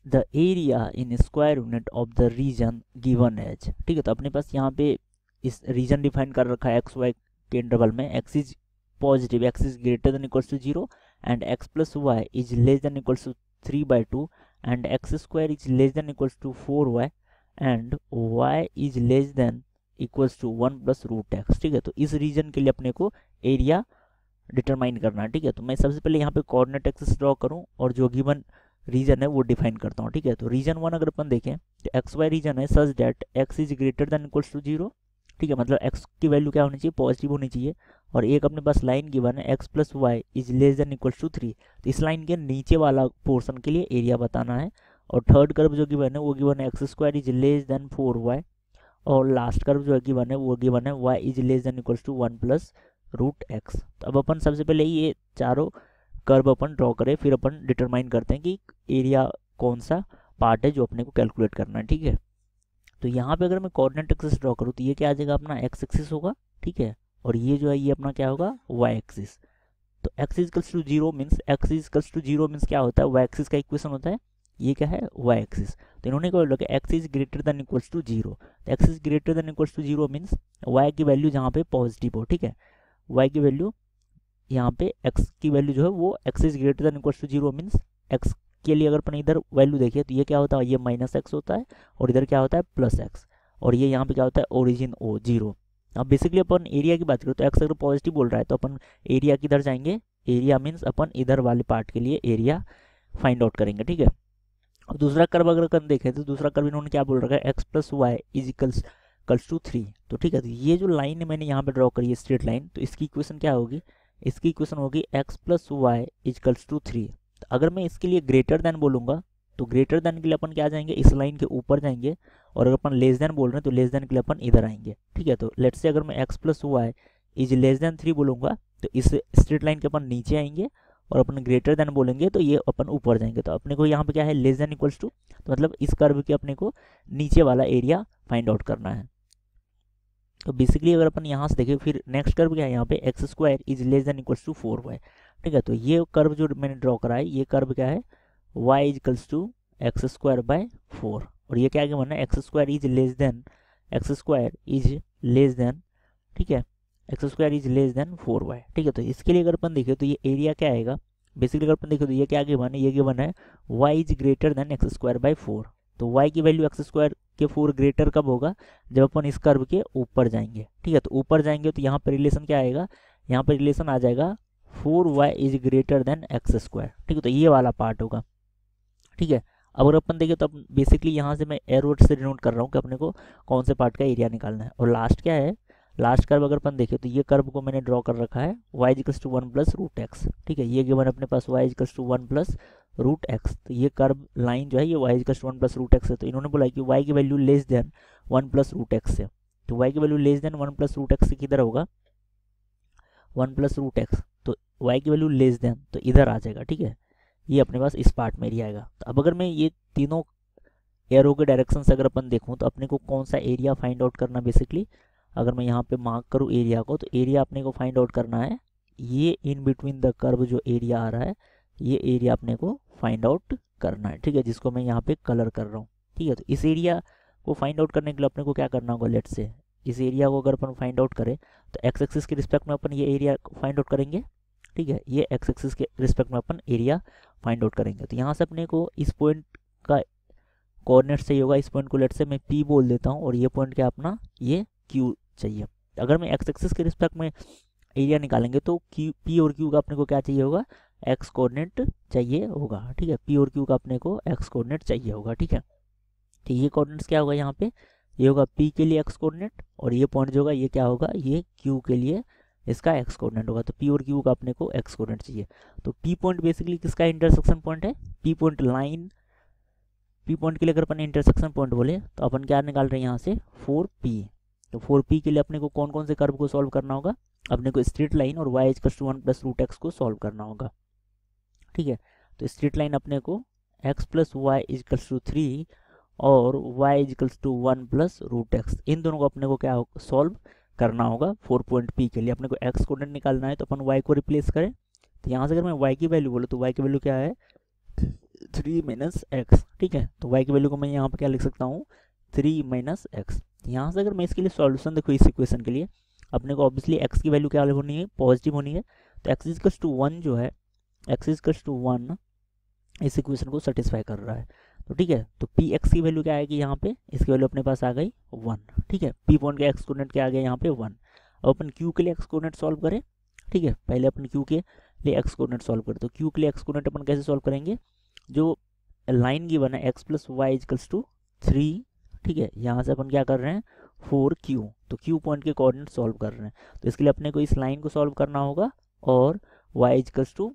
The area in square unit of the region given as. ठीक है, तो अपने पास यहाँ पे इस रीजन डिफाइन कर रखा है एक्स वाई के इंटरवल में, x is positive, x is greater than equals to 0 and x plus y is less than equals to 3/2 and x square is less than equals to 4y and y is less than equals to 1+√x। ठीक है, तो इस reason के लिए अपने को area determine करना है। ठीक है, तो मैं सबसे पहले यहाँ पे कोऑर्डिनेट एक्सिस ड्रॉ करूँ और जो गिवन रीजन है वो डिफाइन करता हूँ। ठीक है, तो रीजन 1 अगर अपन देखें तो एक्स वाई रीजन है such that x is greater than equals to 0। ठीक है, मतलब एक्स की वैल्यू क्या होनी चाहिए, पॉजिटिव होनी चाहिए। और एक अपने पास लाइन गिवन है x plus y is less than equals to 3, तो इस लाइन के नीचे वाला पोर्शन के लिए एरिया बताना है। और थर्ड कर्व जो गिवन है वो गिवन है x square is less than 4y, और लास्ट कर्व जो गिवन है वो गिवन है y is less than equals to 1+√x। तो अब अपन सबसे पहले ये चारों कर्व अपन ड्रॉ करें, फिर अपन डिटरमाइन करते हैं कि एरिया कौन सा पार्ट है जो अपने को कैलकुलेट करना है। ठीक है, तो यहाँ पे अगर मैं कोऑर्डिनेट एक्सिस ड्रॉ करूँ तो ये क्या आ जाएगा, अपना एक्स एक्सिस होगा। ठीक है, और ये जो है ये अपना क्या होगा, वाई एक्सिस। तो x equals to 0 means, x equals to 0 means क्या होता है, वाई एक्सिस का इक्वेशन होता है, ये क्या है, वाई एक्सिस। तो इन्होंने क्या बोला कि x is greater than equals to 0, तो x is greater than equals to 0 means y की वैल्यू जहाँ पे पॉजिटिव हो। ठीक है, वाई की वैल्यू यहाँ पे एक्स की वैल्यू जो है वो x is greater than equals to 0 means x के लिए अगर अपन इधर वैल्यू देखिए तो ये क्या होता है, ये -x होता है और इधर क्या होता है +x, और ये यहाँ पे क्या होता है, ओरिजिन ओ 0। अब बेसिकली अपन एरिया की बात करें तो एक्स अगर पॉजिटिव बोल रहा है तो अपन एरिया किधर जाएंगे, एरिया मीन्स अपन इधर वाले पार्ट के लिए एरिया फाइंड आउट करेंगे। ठीक है, अब दूसरा कर्व अगर अपन देखें तो दूसरा कर्व इन्होंने क्या बोल रखा है, x plus y is equals to 3। तो ठीक है, तो ये जो लाइन है मैंने यहाँ पे ड्रॉ करी है स्ट्रेट लाइन, तो इसकी इक्वेशन क्या होगी, इसकी इक्वेशन होगी x plus y equals to 3। तो अगर मैं इसके लिए ग्रेटर देन बोलूँगा तो ग्रेटर देन के लिए अपन क्या जाएंगे, इस लाइन के ऊपर जाएंगे, और अगर अपन लेस देन बोल रहे हैं तो लेस देन के लिए अपन इधर आएंगे। ठीक है, तो लेट्स से अगर मैं x plus y is less than 3 बोलूँगा तो इस स्ट्रेट लाइन के अपन नीचे आएंगे, और अपन ग्रेटर देन बोलेंगे तो ये अपन ऊपर जाएंगे। तो अपने को यहाँ पे क्या है, लेस देन इक्वल्स टू, तो मतलब इस कर्व के अपने को नीचे वाला एरिया फाइंड आउट करना है। तो बेसिकली अगर अपन यहाँ से देखें फिर नेक्स्ट कर्व क्या है, यहाँ पे x square is less than equals to 4y। ठीक है, तो ये कर्व जो मैंने ड्रॉ करा है ये कर्व क्या है, y equals to x square by 4, और ये क्या गिवन है, x square is less than, x square is less than, ठीक है, x square is less than 4y। ठीक है, तो इसके लिए अगर अपन देखें तो ये एरिया क्या आएगा, बेसिकली अगर अपन देखें तो ये क्या गिवन है, ये गिवन है y is greater then x square by 4। तो y की वैल्यू एक्स स्क्वायर के 4 ग्रेटर कब होगा, जब अपन इस कर्व के ऊपर जाएंगे। ठीक है, तो ऊपर जाएंगे तो यहाँ पर रिलेशन क्या आएगा, यहाँ पर रिलेशन आ जाएगा 4y is greater then x square. ठीक है, तो ये वाला पार्ट होगा। ठीक है, अब अगर अपन देखें तो अब बेसिकली यहाँ से मैं एरो से डिनोट कर रहा हूँ कि अपने को कौन से पार्ट का एरिया निकालना है। और लास्ट क्या है, लास्ट कर्व अगर अपन देखें तो ये कर्व को मैंने ड्रॉ कर रखा है y इक्वल्स टू 1+√x। ठीक है, ये गिवन अपने पास y इक्वल्स टू 1+√x, तो ये कर्व लाइन जो है ये y इक्वल्स टू 1+√x है। तो इन्होंने बोला कि y की वैल्यू लेस देन 1+√x से, तो y की वैल्यू लेस देन 1+√x से किधर होगा, 1+√x, तो y की वैल्यू लेस देन तो इधर आ जाएगा। ठीक है, ये अपने पास इस पार्ट में एरिया आएगा। तो अब अगर मैं ये तीनों एरो के डायरेक्शन से अगर अपन देखूं तो अपने को कौन सा एरिया फाइंड आउट करना, बेसिकली अगर मैं यहाँ पे मार्क करूँ एरिया को तो एरिया अपने को फाइंड आउट करना है, ये इन बिटवीन द कर्व जो एरिया आ रहा है ये एरिया अपने को फाइंड आउट करना है। ठीक है, जिसको मैं यहाँ पे कलर कर रहा हूँ। ठीक है, तो इस एरिया को फाइंड आउट करने के लिए अपने को क्या करना होगा, लेट्स से इस एरिया को अगर अपन फाइंड आउट करें तो एक्स एक्सिस के रिस्पेक्ट में अपन ये एरिया फाइंड आउट करेंगे। ठीक है, ये एक्स एक्सिस के रिस्पेक्ट में अपन एरिया फाइंड आउट करेंगे। तो यहाँ से अपने को इस पॉइंट का कोऑर्डिनेट चाहिए होगा, इस पॉइंट को लेट से मैं P बोल देता हूँ, और ये पॉइंट क्या अपना ये Q चाहिए। अगर मैं एक्स एक्सिस के रिस्पेक्ट में एरिया निकालेंगे तो P और Q का अपने को क्या चाहिए होगा, एक्स कोऑर्डिनेट चाहिए होगा। ठीक है, P और Q का अपने को एक्स कोऑर्डिनेट चाहिए होगा। ठीक है, तो ये कोऑर्डिनेट्स क्या होगा, यहाँ पे ये होगा P के लिए एक्स कोऑर्डिनेट, और ये पॉइंट जो होगा ये क्या होगा, ये Q के लिए इसका एक्स कोऑर्डिनेट होगा। तो P और Q का अपने को एक्स कोऑर्डिनेट चाहिए। तो P पॉइंट बेसिकली किसका इंटरसेक्शन पॉइंट है, P point line, P point के लिए अगर अपन इंटरसेक्शन पॉइंट बोले तो अपन क्या निकाल रहे हैं यहाँ से 4P। तो 4P के लिए अपने को कौन कौन से कर्व को सॉल्व करना होगा, अपने को स्ट्रेट लाइन और y इक्वल्स टू 1+√x को सॉल्व करना होगा। ठीक है, तो स्ट्रेट लाइन अपने को x plus y equals to 3 और y इक्वल्स टू 1+√x, इन दोनों को अपने को क्या सॉल्व करना होगा 4 पॉइंट P के लिए। अपने को x कोऑर्डिनेट निकालना है तो अपन y को रिप्लेस करें। तो यहाँ से अगर मैं y की वैल्यू बोलूँ तो y की वैल्यू क्या है, 3 माइनस एक्स, ठीक है। तो y की वैल्यू को मैं यहाँ पे क्या लिख सकता हूँ, 3 माइनस एक्स। यहाँ से अगर मैं इसके लिए सॉल्यूशन देखो इस इक्वेशन के लिए, अपने को ऑब्वियसली x की वैल्यू क्या होनी है, पॉजिटिव होनी है। तो x इक्वल्स टू 1 जो है, x इक्वल्स टू 1 इस इक्वेशन को सेटिस्फाई कर रहा है। तो ठीक है, तो पी एक्स की वैल्यू क्या आएगी यहाँ पे, इसकी वैल्यू अपने पास आ गई 1, ठीक है। पी पॉइंट के एक्स कोऑर्डिनेट क्या आ गया यहाँ पे 1। अब अपन क्यू के लिए एक्स कोऑर्डिनेट सॉल्व करें, ठीक है। पहले अपन क्यू के लिए एक्स कोऑर्डिनेट सॉल्व करें। तो क्यू के लिए एक्स कोऑर्डिनेट अपन कैसे सॉल्व करेंगे, जो लाइन गिवन है x plus y equals to 3, ठीक है। यहाँ से अपन क्या कर रहे हैं 4q, तो q पॉइंट के कोऑर्डिनेट सॉल्व कर रहे हैं। तो इसके लिए अपने को इस लाइन को सॉल्व करना होगा और y इक्वल्स टू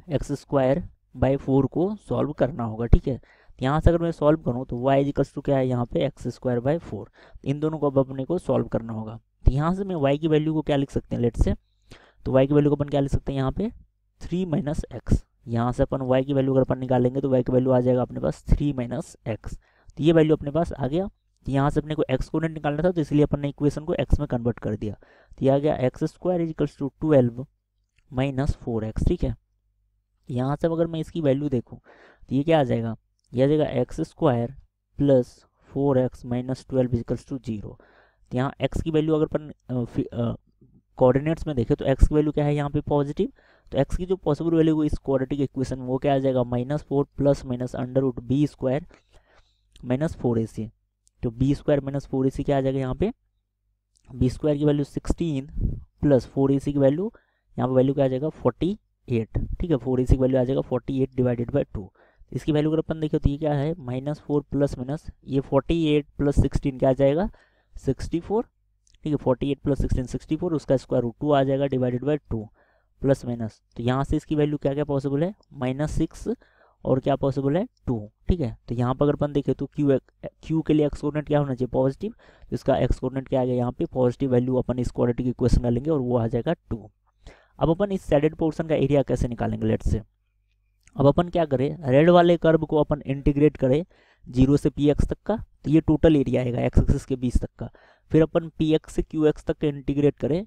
x²/4 को सॉल्व करना होगा, ठीक है। यहाँ से अगर मैं सॉल्व करूँ तो y इक्वल्स टू क्या है यहाँ पे x²/4, इन दोनों को अब अपने को सॉल्व करना होगा। तो यहाँ से मैं y की वैल्यू को क्या लिख सकते हैं, लेट से, तो y की वैल्यू को अपन क्या लिख सकते हैं यहाँ पे 3 माइनस एक्स। यहाँ से अपन y की वैल्यू अगर अपन निकालेंगे तो y की वैल्यू आ जाएगा अपने पास 3 माइनस एक्स। तो ये वैल्यू अपने पास आ गया। तो यहाँ से अपने को x कोऑर्डिनेट निकालना था, तो इसलिए अपन ने इक्वेशन को x में कन्वर्ट कर दिया। तो ये आ गया x² equals to 12 minus 4x, ठीक है। यहाँ से अगर मैं इसकी वैल्यू देखूँ तो ये क्या आ जाएगा, ये आ जाएगा x² plus 4x minus 12 equals to 0। तो यहाँ x की वैल्यू अगर अपन कोऑर्डिनेट्स में देखें तो x की वैल्यू क्या है यहाँ पे पॉजिटिव। तो x की जो पॉसिबल वैल्यू इस क्वाड्रेटिक इक्वेशन में वो क्या आ जाएगा -4 plus minus √b² minus 4ac। तो b² माइनस 4ac क्या आ जाएगा यहाँ पे, b² की वैल्यू 16 प्लस 4ac की वैल्यू यहाँ पे वैल्यू क्या आ जाएगा 48, ठीक है। 4ac की वैल्यू आ जाएगा 48 डिवाइडेड बाई 2। इसकी वैल्यू अगर अपन देखें तो ये क्या है -4 प्लस माइनस ये 48 प्लस 16 क्या आ जाएगा 64, ठीक है। 48 प्लस 16 64, उसका स्क्वायर रूट 2 आ जाएगा डिवाइडेड बाई 2 प्लस माइनस। तो यहाँ से इसकी वैल्यू क्या क्या पॉसिबल है -6 और क्या पॉसिबल है 2, ठीक है। तो यहाँ पर अगर अपन देखें तो क्यू के लिए एक्स कोऑर्डिनेट क्या होना चाहिए पॉजिटिव, तो इसका एक्स कोऑर्डिनेट क्या आ गया यहाँ पे पॉजिटिव वैल्यू अपन इस क्वाड्रेटिक इक्वेशन डालेंगे और वो आ जाएगा 2। अब अपन इस शेडेड पोर्शन का एरिया कैसे निकालेंगे, लेट से अब अपन क्या करें, रेड वाले कर्व को अपन इंटीग्रेट करें 0 से px तक का, तो ये टोटल एरिया आएगा x एक्सिस के बीच तक का। फिर अपन px से qx तक का इंटीग्रेट करें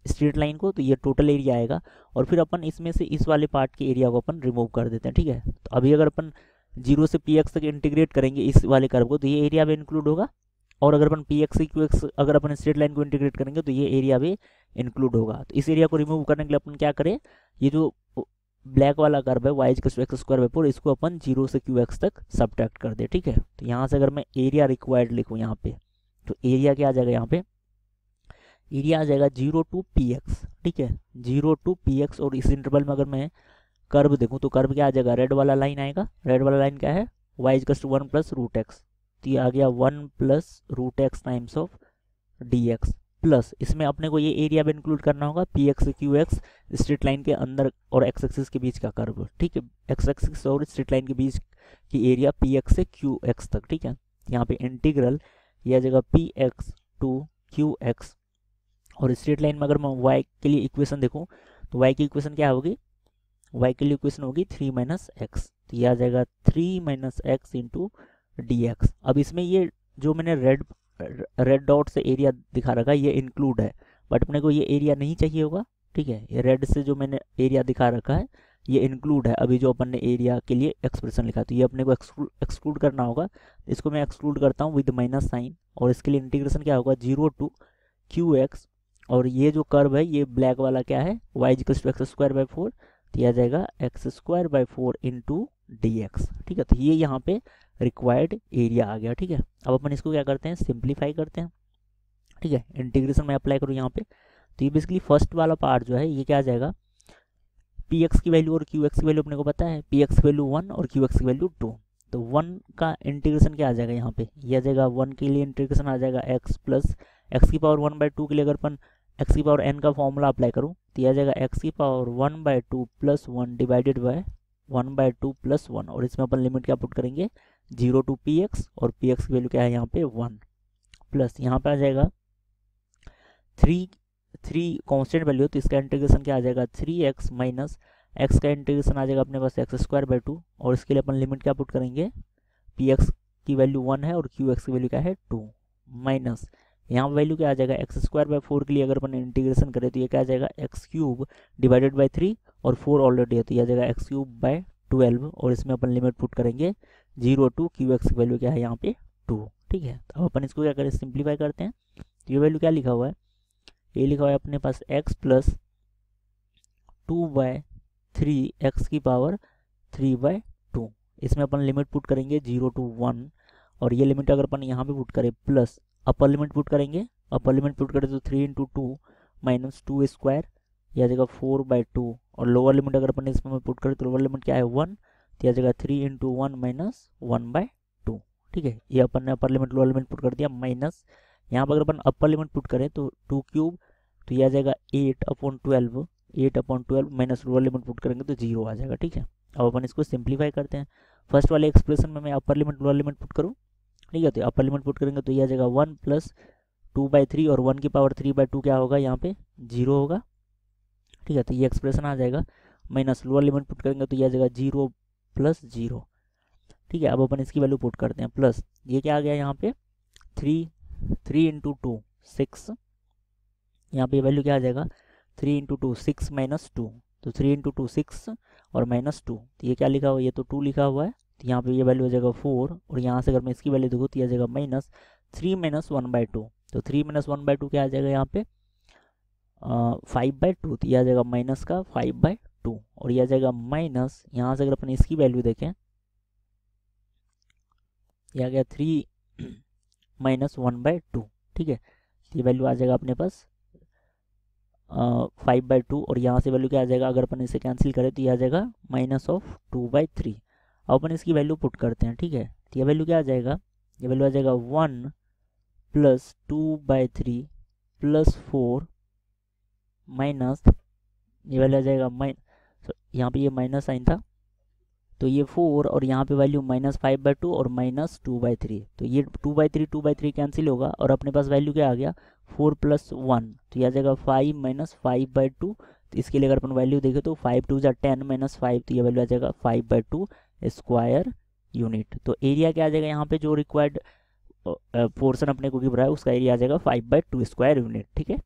स्ट्रेट लाइन को, तो ये टोटल एरिया आएगा। और फिर अपन इसमें से इस वाले पार्ट के एरिया को अपन रिमूव कर देते हैं, ठीक है। तो अभी अगर अपन 0 से px तक इंटीग्रेट करेंगे इस वाले कर्व को, तो ये एरिया भी इंक्लूड होगा। और अगर अपन px से qx अगर अपन स्ट्रेट लाइन को इंटीग्रेट करेंगे तो ये एरिया भी इंक्लूड होगा। तो इस एरिया को रिमूव करने के लिए अपन क्या करें, ये जो ब्लैक वाला कर्व है y इक्वल्स टू x²/4, इसको अपन 0 से qx तक सब्ट्रैक्ट कर दे, ठीक है। तो यहाँ से अगर मैं एरिया रिक्वायर्ड लिखूँ यहाँ पे, तो एरिया क्या आ जाएगा यहाँ पे, एरिया आ जाएगा 0 टू px, ठीक है, 0 टू px। और इस इंटरवल में अगर मैं कर्व देखूँ तो कर्व क्या आ जाएगा, रेड वाला लाइन आएगा। रेड वाला लाइन क्या है y equals to 1 plus √x, तो ये आ गया 1 plus √x times of dx plus इसमें अपने को ये एरिया भी इंक्लूड करना होगा px से qx स्ट्रेट लाइन के अंदर और x एक्सिस के बीच का कर्व, ठीक है। x एक्सिस और स्ट्रेट लाइन के बीच की एरिया px से qx तक, ठीक है। यहाँ पे इंटीग्रल ये आ जाएगा px टू qx। और स्ट्रेट लाइन में अगर मैं y के लिए इक्वेशन देखूँ तो y की इक्वेशन क्या होगी, y के लिए इक्वेशन होगी 3 माइनस एक्स। तो ये आ जाएगा 3 माइनस एक्स इंटू dx। अब इसमें ये जो मैंने रेड डॉट से एरिया दिखा रखा है ये इंक्लूड है, बट अपने को ये एरिया नहीं चाहिए होगा, ठीक है। ये रेड से जो मैंने एरिया दिखा रखा है ये इंक्लूड है अभी जो अपन ने एरिया के लिए एक्सप्रेशन लिखा, तो ये अपने को एक्सक्लूड करना होगा। इसको मैं एक्सक्लूड करता हूँ विद माइनस साइन, और इसके लिए इंटीग्रेशन क्या होगा 0 टू qx। और ये जो कर्व है ये ब्लैक वाला क्या है y इक्वल्स टू x²/4, तो यह आ जाएगा x²/4 इंटू dx, ठीक है। तो ये यहाँ पे रिक्वायर्ड एरिया आ गया, ठीक है। अब अपन इसको क्या करते हैं सिंप्लीफाई करते हैं, ठीक है। इंटीग्रेशन में अप्लाई करूँ यहाँ पे, तो ये बेसिकली फर्स्ट वाला पार्ट जो है ये क्या आ जाएगा, px की वैल्यू और qx की वैल्यू अपने को पता है, px की वैल्यू 1 और qx की वैल्यू 2। तो 1 का इंटीग्रेशन क्या आ जाएगा यहाँ पे, ये आ जाएगा 1 के लिए इंटीग्रेशन आ जाएगा x प्लस x⁻1/2 के लिए अगर अपन x⁻n का फॉर्मूला अप्लाई करूँ तो यह आ जाएगा x⁻1/2 plus 1 divided by 1/2 plus 1। और इसमें अपन लिमिट क्या पुट करेंगे 0 टू px, और px की वैल्यू क्या है यहाँ पे 1 प्लस यहाँ पे आ जाएगा 3 कांस्टेंट वैल्यू, तो इसका इंटीग्रेशन क्या आ जाएगा 3x माइनस x का इंटीग्रेशन आ जाएगा अपने पास x²/2। और इसके लिए अपन लिमिट क्या पुट करेंगे, px की वैल्यू 1 है और qx की वैल्यू क्या है 2 माइनस यहाँ वैल्यू क्या आ जाएगा x²/4 के लिए अगर अपन इंटीग्रेशन करें तो ये क्या आ जाएगा x³ डिवाइडेड बाई 3 और 4 ऑलरेडी है तो ये आ जाएगा x³ बाय 12 और इसमें अपन लिमिट पुट करेंगे 0 टू क्यू एक्स की वैल्यू क्या है यहाँ पे 2, ठीक है। तो अब अपन इसको क्या करें, सिंप्लीफाई करते हैं। तो ये वैल्यू क्या लिखा हुआ है, ये लिखा हुआ है अपने पास x प्लस 2/3 एक्स की पावर 3/2। इसमें अपन लिमिट पुट करेंगे 0 टू 1 और ये लिमिट अगर अपन यहाँ पे पुट करें प्लस अपर लिमिट पुट करेंगे, अपर लिमिट पुट करें तो 3 इंटू 2 माइनस 2 स्क्वायर, यह आ जाएगा 4/2 और लोअर लिमिट अगर अपन इसमें पुट करें तो लोअर लिमिट क्या है 1, तो यह आ जाएगा 3 इंटू 1 माइनस 1/2, ठीक है। ये अपन ने upper limit lower limit put कर दिया माइनस, यहाँ पर अगर अपन अपर लिमिट पुट करें तो 2 क्यूब, तो यह आ जाएगा 8/12, 8/12 माइनस लोअर लिमिट पुट करेंगे तो 0 आ जाएगा, ठीक है। अब अपन इसको सिंप्लीफाई करते हैं। फर्स्ट वाले एक्सप्रेशन में मैं upper limit lower limit put करूँ, ठीक है। तो अपर लिमिट पुट करेंगे तो यह आ जाएगा 1 प्लस 2/3 और 1 की पावर 3/2 क्या होगा यहाँ पे 0 होगा, ठीक है। तो ये एक्सप्रेशन आ जाएगा माइनस लोअर लिमिट पुट करेंगे तो यह आ जाएगा 0 प्लस 0, ठीक है। अब अपन इसकी वैल्यू पुट करते हैं प्लस ये क्या आ गया यहाँ पे 3 इंटू 2 6, यहाँ पे वैल्यू क्या आ जाएगा 3 इंटू 2 6 माइनस 2, तो 3 इंटू 2 6 और माइनस 2, तो ये क्या लिखा हुआ है, ये तो 2 लिखा हुआ है, तो यहाँ पे ये वैल्यू हो जाएगा 4 और यहाँ से अगर मैं इसकी वैल्यू देखूँ तो यह आ जाएगा माइनस 3 माइनस 1/2, तो 3 माइनस 1/2 क्या आ जाएगा यहाँ पे 5/2, तो यह आ जाएगा माइनस का 5/2 और यह आ जाएगा माइनस, यहाँ से अगर अपन इसकी वैल्यू देखें यह आ गया 3 माइनस 1/2, ठीक है। ये वैल्यू आ जाएगा अपने पास 5/2 और यहाँ से वैल्यू क्या आ जाएगा, अगर अपन इसे कैंसिल करें तो ये आ जाएगा माइनस ऑफ 2/3। अब अपन इसकी वैल्यू पुट करते हैं, ठीक है। तो ये वैल्यू क्या आ जाएगा, ये वैल्यू आ जाएगा 1 प्लस 2/3 प्लस 4 माइनस, ये वैल्यू आ जाएगा यहाँ पे ये माइनस साइन था तो ये 4 और यहाँ पे वैल्यू माइनस 5/2 और माइनस 2/3, तो ये 2/3 कैंसिल होगा और अपने पास वैल्यू क्या आ गया 4 प्लस 1, तो यह आ जाएगा 5 माइनस 5/2। तो इसके लिए अगर अपन वैल्यू देखें तो 5 2 जा 10 माइनस 5, तो ये वैल्यू आ जाएगा 5/2 स्क्वायर यूनिट। तो एरिया क्या आ जाएगा यहाँ पे जो रिक्वायर्ड पोर्शन अपने को गिव रहा है उसका एरिया आ जाएगा 5/2 स्क्वायर यूनिट, ठीक है।